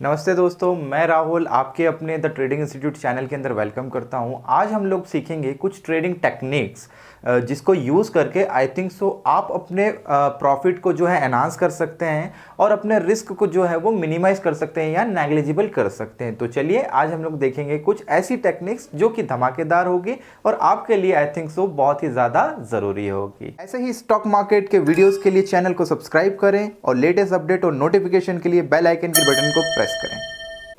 नमस्ते दोस्तों, मैं राहुल आपके अपने द ट्रेडिंग इंस्टीट्यूट चैनल के अंदर वेलकम करता हूं। आज हम लोग सीखेंगे कुछ ट्रेडिंग टेक्निक्स जिसको यूज़ करके आई थिंक सो आप अपने प्रॉफिट को जो है एनहांस कर सकते हैं और अपने रिस्क को जो है वो मिनिमाइज कर सकते हैं या नेग्लिजिबल कर सकते हैं। तो चलिए आज हम लोग देखेंगे कुछ ऐसी टेक्निक्स जो कि धमाकेदार होगी और आपके लिए आई थिंक सो बहुत ही ज़्यादा ज़रूरी होगी। ऐसे ही स्टॉक मार्केट के वीडियोज़ के लिए चैनल को सब्सक्राइब करें और लेटेस्ट अपडेट और नोटिफिकेशन के लिए बेल आइकन के बटन को प्रेस करें।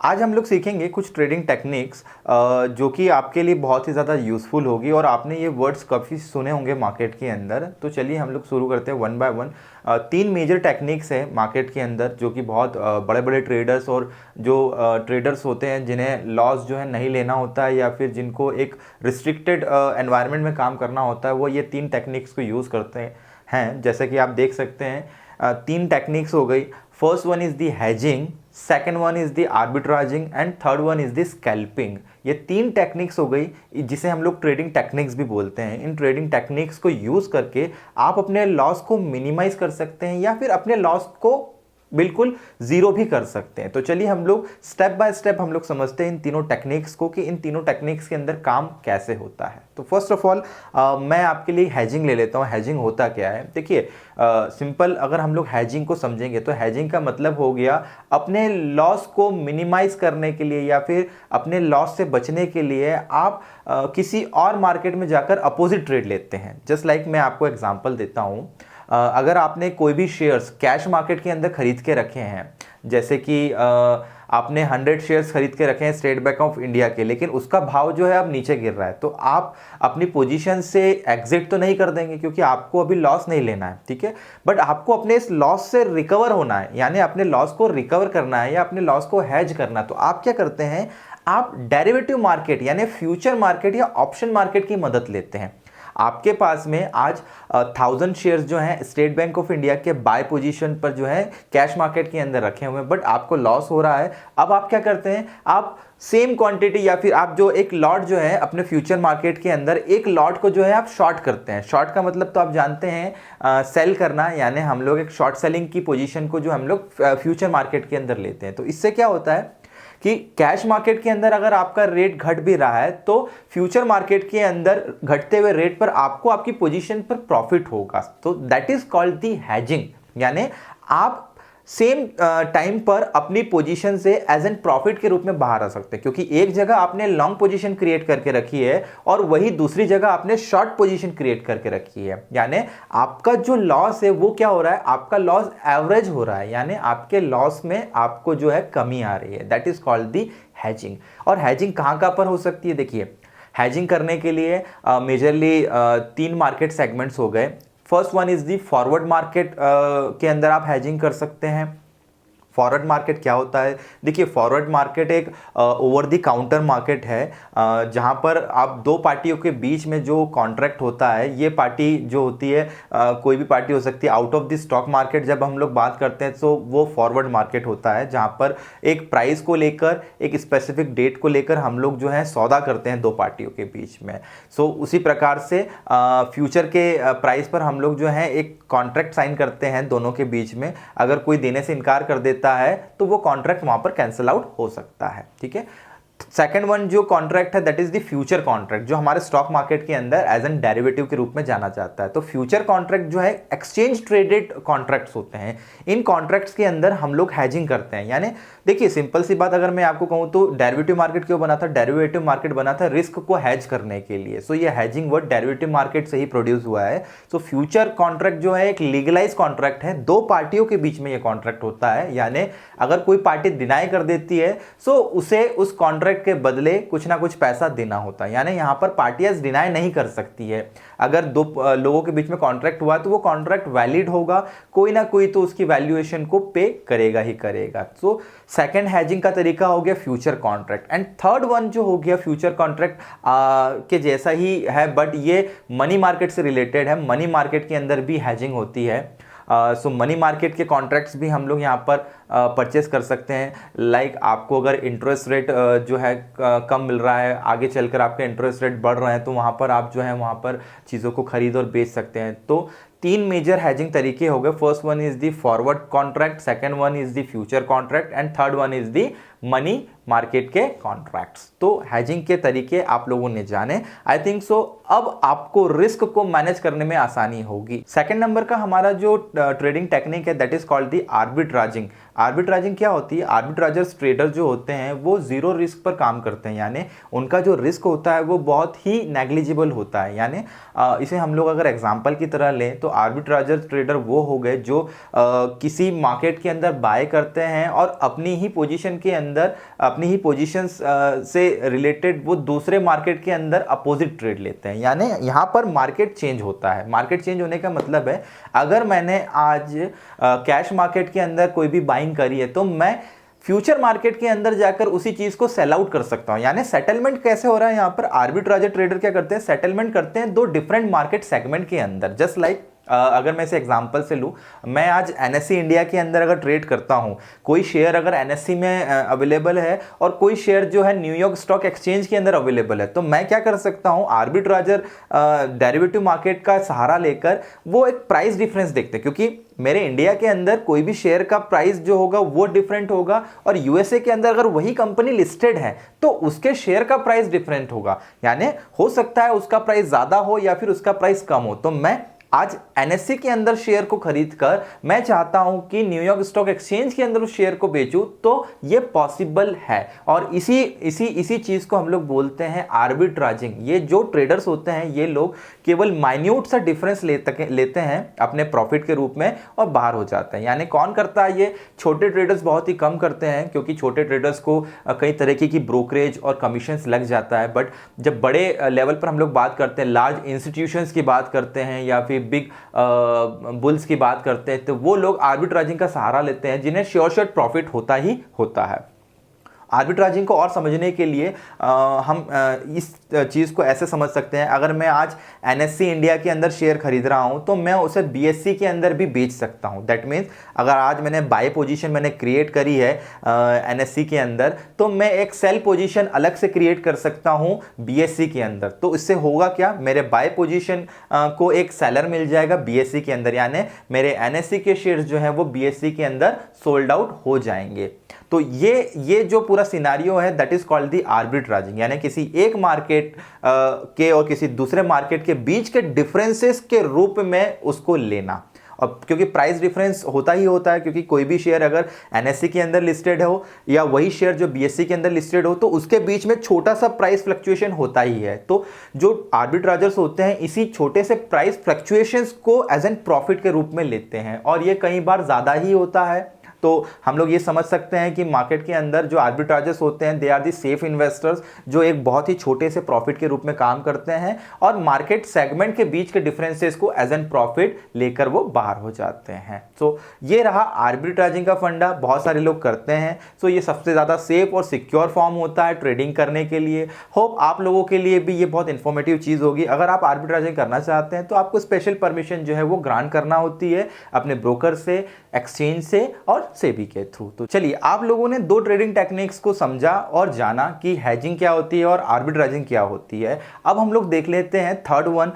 आज हम लोग सीखेंगे कुछ ट्रेडिंग टेक्निक्स जो कि आपके लिए बहुत ही ज़्यादा यूज़फुल होगी और आपने ये वर्ड्स काफ़ी सुने होंगे मार्केट के अंदर। तो चलिए हम लोग शुरू करते हैं वन बाय वन। तीन मेजर टेक्निक्स हैं मार्केट के अंदर जो कि बहुत बड़े बड़े ट्रेडर्स और जो ट्रेडर्स होते हैं जिन्हें लॉस जो है नहीं लेना होता है या फिर जिनको एक रिस्ट्रिक्टेड एनवायरनमेंट में काम करना होता है, वो ये तीन टेक्निक्स को यूज़ करते हैं। जैसे कि आप देख सकते हैं तीन टेक्निक्स हो गई। First one is the hedging, second one is the arbitraging and third one is the scalping. ये तीन टेक्निक्स हो गई जिसे हम लोग ट्रेडिंग टेक्निक्स भी बोलते हैं। इन ट्रेडिंग टेक्निक्स को यूज़ करके आप अपने लॉस को मिनिमाइज कर सकते हैं या फिर अपने लॉस को बिल्कुल ज़ीरो भी कर सकते हैं। तो चलिए हम लोग स्टेप बाय स्टेप हम लोग समझते हैं इन तीनों टेक्निक्स को कि इन तीनों टेक्निक्स के अंदर काम कैसे होता है। तो फर्स्ट ऑफ ऑल मैं आपके लिए हैजिंग ले लेता हूँ। हैजिंग होता क्या है, देखिए सिंपल अगर हम लोग हैजिंग को समझेंगे तो हैजिंग का मतलब हो गया अपने लॉस को मिनिमाइज करने के लिए या फिर अपने लॉस से बचने के लिए आप किसी और मार्केट में जाकर अपोजिट ट्रेड लेते हैं। जस्ट लाइक मैं आपको एग्जांपल देता हूँ। अगर आपने कोई भी शेयर्स कैश मार्केट के अंदर खरीद के रखे हैं, जैसे कि आपने 100 शेयर्स खरीद के रखे हैं स्टेट बैंक ऑफ इंडिया के, लेकिन उसका भाव जो है अब नीचे गिर रहा है, तो आप अपनी पोजीशन से एग्जिट तो नहीं कर देंगे क्योंकि आपको अभी लॉस नहीं लेना है, ठीक है। बट आपको अपने इस लॉस से रिकवर होना है, यानी अपने लॉस को रिकवर करना है या अपने लॉस को हेज करना है। तो आप क्या करते हैं, आप डेरिवेटिव मार्केट यानी फ्यूचर मार्केट या ऑप्शन मार्केट की मदद लेते हैं। आपके पास में आज 1000 शेयर्स जो हैं स्टेट बैंक ऑफ इंडिया के बाय पोजीशन पर जो है कैश मार्केट के अंदर रखे हुए हैं, बट आपको लॉस हो रहा है। अब आप क्या करते हैं, आप सेम क्वांटिटी या फिर आप जो एक लॉट जो है अपने फ्यूचर मार्केट के अंदर एक लॉट को जो है आप शॉर्ट करते हैं। शॉर्ट का मतलब तो आप जानते हैं सेल करना, यानी हम लोग एक शॉर्ट सेलिंग की पोजीशन को जो हम लोग फ्यूचर मार्केट के अंदर लेते हैं। तो इससे क्या होता है कि कैश मार्केट के अंदर अगर आपका रेट घट भी रहा है तो फ्यूचर मार्केट के अंदर घटते हुए रेट पर आपको आपकी पोजीशन पर प्रॉफिट होगा। तो that is called the hedging, यानी आप सेम टाइम पर अपनी पोजीशन से एज एन प्रॉफिट के रूप में बाहर आ सकते हैं, क्योंकि एक जगह आपने लॉन्ग पोजीशन क्रिएट करके रखी है और वही दूसरी जगह आपने शॉर्ट पोजीशन क्रिएट करके रखी है। यानी आपका जो लॉस है वो क्या हो रहा है, आपका लॉस एवरेज हो रहा है, यानी आपके लॉस में आपको जो है कमी आ रही है। That is called the hedging. और हैजिंग कहाँ कहाँ पर हो सकती है, देखिए हैजिंग करने के लिए मेजरली तीन मार्केट सेगमेंट्स हो गए। First one is the forward market के अंदर आप हैजिंग कर सकते हैं। फॉरवर्ड मार्केट क्या होता है, देखिए फॉरवर्ड मार्केट एक ओवर द काउंटर मार्केट है जहां पर आप दो पार्टियों के बीच में जो कॉन्ट्रैक्ट होता है, ये पार्टी जो होती है कोई भी पार्टी हो सकती है out of the stock market. जब हम लोग बात करते हैं तो वो फॉरवर्ड मार्केट होता है जहां पर एक प्राइस को लेकर एक स्पेसिफिक डेट को लेकर हम लोग जो है सौदा करते हैं दो पार्टियों के बीच में। सो उसी प्रकार से फ्यूचर के प्राइस पर हम लोग जो है एक कॉन्ट्रैक्ट साइन करते हैं दोनों के बीच में। अगर कोई देने से इनकार कर देता है तो वो कॉन्ट्रैक्ट वहां पर कैंसिल आउट हो सकता है, ठीक है। सेकेंड वन जो कॉन्ट्रैक्ट है that is the future contract, जो हमारे स्टॉक मार्केट के अंदर एज एन डेरिवेटिव के रूप में जाना जाता है। तो फ्यूचर कॉन्ट्रैक्ट जो है एक्सचेंज ट्रेडेड कॉन्ट्रैक्ट्स होते हैं। इन कॉन्ट्रैक्ट्स के अंदर हम लोग हैजिंग करते हैं। यानी देखिए सिंपल सी बात अगर मैं आपको कहूं तो डेरिवेटिव मार्केट क्यों बना था, डेरिवेटिव मार्केट बना था रिस्क को हैज करने के लिए। सो ये हैजिंग वर्ड डेरिवेटिव मार्केट से ही प्रोड्यूस हुआ है। सो फ्यूचर कॉन्ट्रैक्ट जो है एक लीगलाइज कॉन्ट्रैक्ट है, दो पार्टियों के बीच में ये कॉन्ट्रैक्ट होता है। यानी अगर कोई पार्टी डिनाई कर देती है सो उसे उस कॉन्ट्रैक्ट के बदले कुछ ना कुछ पैसा देना होता है। यानी यहां पर पार्टियां डिनाई नहीं कर सकती है। अगर दो लोगों के बीच में कॉन्ट्रैक्ट हुआ तो वो कॉन्ट्रैक्ट वैलिड होगा, कोई ना कोई तो उसकी वैल्यूएशन को पे करेगा ही करेगा। सो सेकंड हैजिंग का तरीका हो गया future contract. And third one जो हो गया फ्यूचर कॉन्ट्रैक्ट के जैसा ही है, बट ये मनी मार्केट से रिलेटेड है। मनी मार्केट के अंदर भी हैजिंग होती है। सो मनी मार्केट के कॉन्ट्रैक्ट्स भी हम लोग यहाँ पर परचेस कर सकते हैं। लाइक आपको अगर इंटरेस्ट रेट जो है कम मिल रहा है, आगे चलकर आपके इंटरेस्ट रेट बढ़ रहे हैं, तो वहाँ पर आप जो है वहाँ पर चीज़ों को खरीद और बेच सकते हैं। तो 3 मेजर हैजिंग तरीके हो गए। First one is the forward contract, second one is the future contract and third one is the money market के कॉन्ट्रैक्ट्स। तो हैजिंग के तरीके आप लोगों ने जाने। आई थिंक सो अब आपको रिस्क को मैनेज करने में आसानी होगी। सेकंड नंबर का हमारा जो ट्रेडिंग टेक्निक है दैट इज कॉल्ड द आर्बिट्राजिंग। आर्बिट्राजिंग क्या होती है? आर्बिट्राजर्स ट्रेडर जो होते हैं वो जीरो रिस्क पर काम करते हैं, यानी उनका जो रिस्क होता है वो बहुत ही नेग्लिजिबल होता है। यानी इसे हम लोग अगर एग्जांपल की तरह लें तो आर्बिट्राजर ट्रेडर वो हो गए जो किसी मार्केट के अंदर बाय करते हैं और अपनी ही पोजीशन के अंदर, अपनी ही पोजीशंस से रिलेटेड वो दूसरे मार्केट के अंदर अपोजिट ट्रेड लेते हैं। यानी यहाँ पर मार्केट चेंज होता है। मार्केट चेंज होने का मतलब है अगर मैंने आज कैश मार्केट के अंदर कोई भी बाइंग करी है तो मैं फ्यूचर मार्केट के अंदर जाकर उसी चीज को सेल आउट कर सकता हूं। यानी सेटलमेंट कैसे हो रहा है यहाँ पर? आर्बिट्राजर ट्रेडर क्या करते हैं? सेटलमेंट करते हैं 2 डिफरेंट मार्केट सेगमेंट के अंदर। जस्ट लाइक अगर मैं इसे एग्जांपल से लूं, मैं आज एनएससी इंडिया के अंदर अगर ट्रेड करता हूं, कोई शेयर अगर एनएससी में अवेलेबल है और कोई शेयर जो है न्यूयॉर्क स्टॉक एक्सचेंज के अंदर अवेलेबल है, तो मैं क्या कर सकता हूं? आर्बिट्राजर डेरिवेटिव मार्केट का सहारा लेकर वो एक प्राइस डिफरेंस देखते हैं, क्योंकि मेरे इंडिया के अंदर कोई भी शेयर का प्राइस जो होगा वो डिफरेंट होगा और यूएसए के अंदर अगर वही कंपनी लिस्टेड है तो उसके शेयर का प्राइस डिफरेंट होगा। यानी हो सकता है उसका प्राइस ज्यादा हो या फिर उसका प्राइस कम हो। तो मैं आज एनएससी के अंदर शेयर को खरीद कर मैं चाहता हूं कि न्यूयॉर्क स्टॉक एक्सचेंज के अंदर उस शेयर को बेचूं, तो ये पॉसिबल है। और इसी चीज को हम लोग बोलते हैं आर्बिट्राजिंग। ये जो ट्रेडर्स होते हैं ये लोग केवल माइन्यूट सा डिफरेंस लेते हैं अपने प्रॉफिट के रूप में और बाहर हो जाते हैं। यानी कौन करता है ये? छोटे ट्रेडर्स बहुत ही कम करते हैं, क्योंकि छोटे ट्रेडर्स को कई तरीके की ब्रोकरेज और कमीशंस लग जाता है। बट जब बड़े लेवल पर हम लोग बात करते हैं, लार्ज इंस्टीट्यूशंस की बात करते हैं या फिर बिग बुल्स की बात करते हैं, तो वो लोग आर्बिट्राजिंग का सहारा लेते हैं जिन्हें श्योर शॉट प्रॉफिट होता ही होता है। आर्बिट्राजिंग को और समझने के लिए हम इस चीज़ को ऐसे समझ सकते हैं, अगर मैं आज एनएससी इंडिया के अंदर शेयर खरीद रहा हूं तो मैं उसे बीएससी के अंदर भी बेच सकता हूं। दैट मीन्स अगर आज मैंने बाय पोजीशन मैंने क्रिएट करी है एनएससी के अंदर, तो मैं एक सेल पोजीशन अलग से क्रिएट कर सकता हूं बीएससी के अंदर। तो इससे होगा क्या? मेरे बाय पोजीशन को एक सेलर मिल जाएगा बीएससी के अंदर, यानी मेरे एनएससी के शेयर्स जो हैं वो बीएससी के अंदर सोल्ड आउट हो जाएंगे। तो ये जो पूरा सिनारियो है दैट इज कॉल्ड द आर्बिट्राजिंग। यानी किसी एक मार्केट के और किसी दूसरे मार्केट के बीच के डिफरेंसेस के रूप में उसको लेना। अब क्योंकि प्राइस डिफरेंस होता ही होता है, क्योंकि कोई भी शेयर अगर एनएससी के अंदर लिस्टेड हो या वही शेयर जो बीएससी के अंदर लिस्टेड हो, तो उसके बीच में छोटा सा प्राइस फ्लक्चुएशन होता ही है। तो जो आर्बिट्राजर्स होते हैं इसी छोटे से प्राइस फ्लक्चुएशंस को एज एन प्रॉफिट के रूप में लेते हैं, और ये कई बार ज़्यादा ही होता है। तो हम लोग ये समझ सकते हैं कि मार्केट के अंदर जो आर्बिट्राजर्स होते हैं they are the safe investors, जो एक बहुत ही छोटे से प्रॉफिट के रूप में काम करते हैं और मार्केट सेगमेंट के बीच के डिफरेंसेस को एज एन प्रॉफिट लेकर वो बाहर हो जाते हैं। सो ये रहा आर्बिट्राजिंग का फंडा, बहुत सारे लोग करते हैं। सो ये सबसे ज़्यादा सेफ और सिक्योर फॉर्म होता है ट्रेडिंग करने के लिए। होप आप लोगों के लिए भी ये बहुत इंफॉर्मेटिव चीज़ होगी। अगर आप आर्बिट्राजिंग करना चाहते हैं तो आपको स्पेशल परमिशन जो है वो ग्रांट करना होती है अपने ब्रोकर से, एक्सचेंज से और सेबी के थ्रू। तो चलिए, आप लोगों ने 2 ट्रेडिंग टेक्निक्स को समझा और जाना कि हेजिंग क्या होती है और आर्बिट्राजिंग क्या होती है। अब हम लोग देख लेते हैं थर्ड वन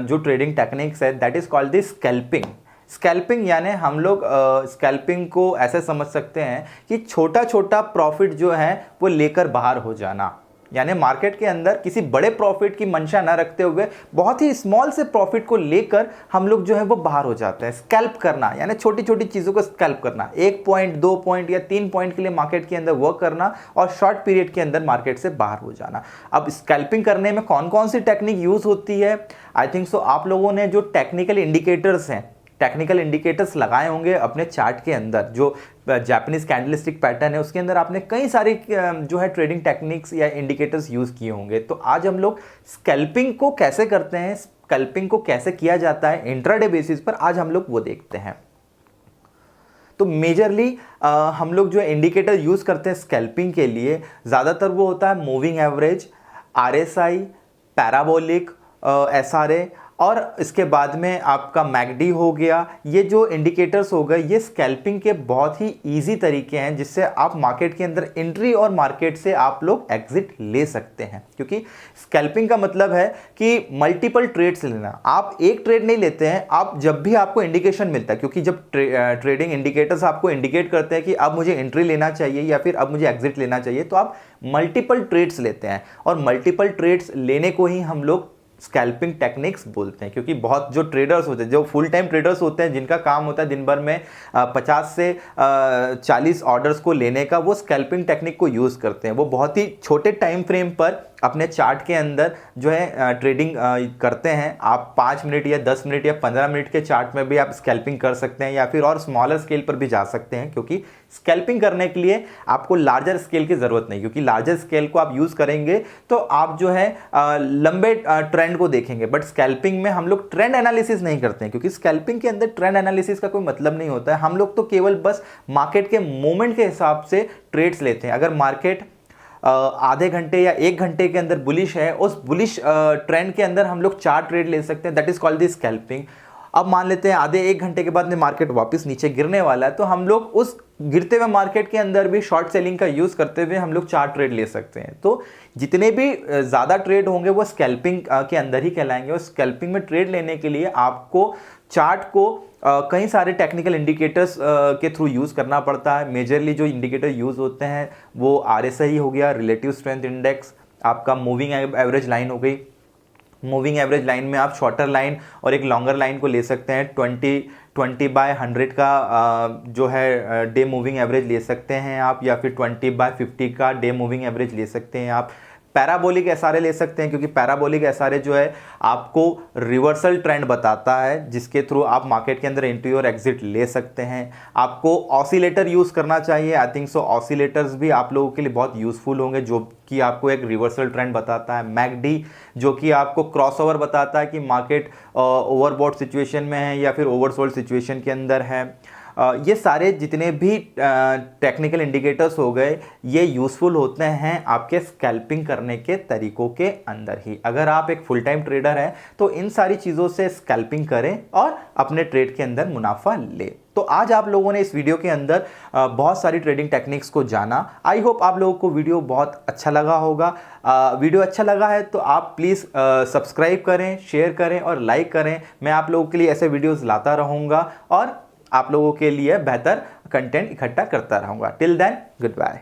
जो ट्रेडिंग टेक्निक्स है that is called the scalping. Scalping यानी हम लोग स्कैल्पिंग को ऐसे समझ सकते हैं कि छोटा छोटा प्रॉफिट जो है वो लेकर बाहर हो जाना। यानी मार्केट के अंदर किसी बड़े प्रॉफिट की मंशा न रखते हुए बहुत ही स्मॉल से प्रॉफिट को लेकर हम लोग जो है वो बाहर हो जाते हैं। स्कैल्प करना यानी छोटी छोटी चीज़ों को स्कैल्प करना, 1 पॉइंट 2 पॉइंट या 3 पॉइंट के लिए मार्केट के अंदर वर्क करना और शॉर्ट पीरियड के अंदर मार्केट से बाहर हो जाना। अब स्कैल्पिंग करने में कौन कौन सी टेक्निक यूज होती है? आई थिंक सो आप लोगों ने जो टेक्निकल इंडिकेटर्स हैं, टेक्निकल इंडिकेटर्स लगाए होंगे अपने चार्ट के अंदर। जो जापानीज कैंडलस्टिक पैटर्न है उसके अंदर आपने कई सारे जो है ट्रेडिंग टेक्निक्स या इंडिकेटर्स यूज किए होंगे। तो आज हम लोग स्कैल्पिंग को कैसे करते हैं, स्कैल्पिंग को कैसे किया जाता है इंट्राडे बेसिस पर, आज हम लोग वो देखते हैं। तो मेजरली हम लोग जो इंडिकेटर यूज करते हैं स्कैल्पिंग के लिए ज़्यादातर वो होता है moving average, RSI, parabolic, SRA और इसके बाद में आपका मैकडी हो गया। ये जो इंडिकेटर्स हो गए ये स्कैल्पिंग के बहुत ही इजी तरीके हैं जिससे आप मार्केट के अंदर एंट्री और मार्केट से आप लोग एग्जिट ले सकते हैं। क्योंकि स्कैल्पिंग का मतलब है कि मल्टीपल ट्रेड्स लेना। आप एक ट्रेड नहीं लेते हैं, आप जब भी आपको इंडिकेशन मिलता है, क्योंकि जब ट्रेडिंग इंडिकेटर्स आपको इंडिकेट करते हैं कि अब मुझे एंट्री लेना चाहिए या फिर अब मुझे एग्जिट लेना चाहिए, तो आप मल्टीपल ट्रेड्स लेते हैं और मल्टीपल ट्रेड्स लेने को ही हम लोग स्कैल्पिंग टेक्निक्स बोलते हैं। क्योंकि बहुत जो ट्रेडर्स होते हैं, जो फुल टाइम ट्रेडर्स होते हैं, जिनका काम होता है दिन भर में 50 से 40 ऑर्डर्स को लेने का, वो स्कैल्पिंग टेक्निक को यूज़ करते हैं। वो बहुत ही छोटे टाइम फ्रेम पर अपने चार्ट के अंदर जो है ट्रेडिंग करते हैं। आप 5 मिनट या 10 मिनट या 15 मिनट के चार्ट में भी आप स्कैल्पिंग कर सकते हैं या फिर और स्मॉलर स्केल पर भी जा सकते हैं। क्योंकि स्कैल्पिंग करने के लिए आपको लार्जर स्केल की ज़रूरत नहीं, क्योंकि लार्जर स्केल को आप यूज़ करेंगे तो आप जो है लंबे ट्रेंड को देखेंगे। बट स्कैल्पिंग में हम लोग ट्रेंड एनालिसिस नहीं करते हैं, क्योंकि स्कैल्पिंग के अंदर ट्रेंड एनालिसिस का कोई मतलब नहीं होता है। हम लोग तो केवल बस मार्केट के मोमेंट के हिसाब से ट्रेड्स लेते हैं। अगर मार्केट आधे घंटे या 1 घंटे के अंदर बुलिश है, उस बुलिश ट्रेंड के अंदर हम लोग 4 ट्रेड ले सकते हैं। That is called the scalping. अब मान लेते हैं आधे 1 घंटे के बाद में मार्केट वापस नीचे गिरने वाला है, तो हम लोग उस गिरते हुए मार्केट के अंदर भी शॉर्ट सेलिंग का यूज़ करते हुए हम लोग 4 ट्रेड ले सकते हैं। तो जितने भी ज़्यादा ट्रेड होंगे वो स्कैल्पिंग के अंदर ही कहलाएंगे। और स्कैल्पिंग में ट्रेड लेने के लिए आपको चार्ट को कई सारे टेक्निकल इंडिकेटर्स के थ्रू यूज़ करना पड़ता है। मेजरली जो इंडिकेटर यूज़ होते हैं वो RSI हो गया, रिलेटिव स्ट्रेंथ इंडेक्स, आपका मूविंग एवरेज लाइन हो गई। मूविंग एवरेज लाइन में आप शॉर्टर लाइन और एक लॉन्गर लाइन को ले सकते हैं। 20/100 का जो है डे मूविंग एवरेज ले सकते हैं आप, या फिर 20/50 का डे मूविंग एवरेज ले सकते हैं आप। पैराबोलिक SRA ले सकते हैं, क्योंकि पैराबोलिक SRA जो है आपको रिवर्सल ट्रेंड बताता है, जिसके थ्रू आप मार्केट के अंदर एंट्री और एग्जिट ले सकते हैं। आपको ऑसिलेटर यूज़ करना चाहिए। आई थिंक सो ऑसिलेटर्स भी आप लोगों के लिए बहुत यूज़फुल होंगे, जो कि आपको एक रिवर्सल ट्रेंड बताता है। मैकडी जो कि आपको क्रॉसओवर बताता है कि मार्केट ओवरबॉट सिचुएशन में है या फिर ओवरसोल्ड सिचुएशन के अंदर है। ये सारे जितने भी टेक्निकल इंडिकेटर्स हो गए ये यूज़फुल होते हैं आपके स्कैल्पिंग करने के तरीकों के अंदर ही। अगर आप एक फुल टाइम ट्रेडर हैं तो इन सारी चीज़ों से स्कैल्पिंग करें और अपने ट्रेड के अंदर मुनाफा ले। तो आज आप लोगों ने इस वीडियो के अंदर बहुत सारी ट्रेडिंग टेक्निक्स को जाना। आई होप आप लोगों को वीडियो बहुत अच्छा लगा होगा। वीडियो अच्छा लगा है तो आप प्लीज़ सब्सक्राइब करें, शेयर करें और लाइक करें। मैं आप लोगों के लिए ऐसे वीडियोज़ लाता रहूँगा और आप लोगों के लिए बेहतर कंटेंट इकट्ठा करता रहूँगा। Till then good bye.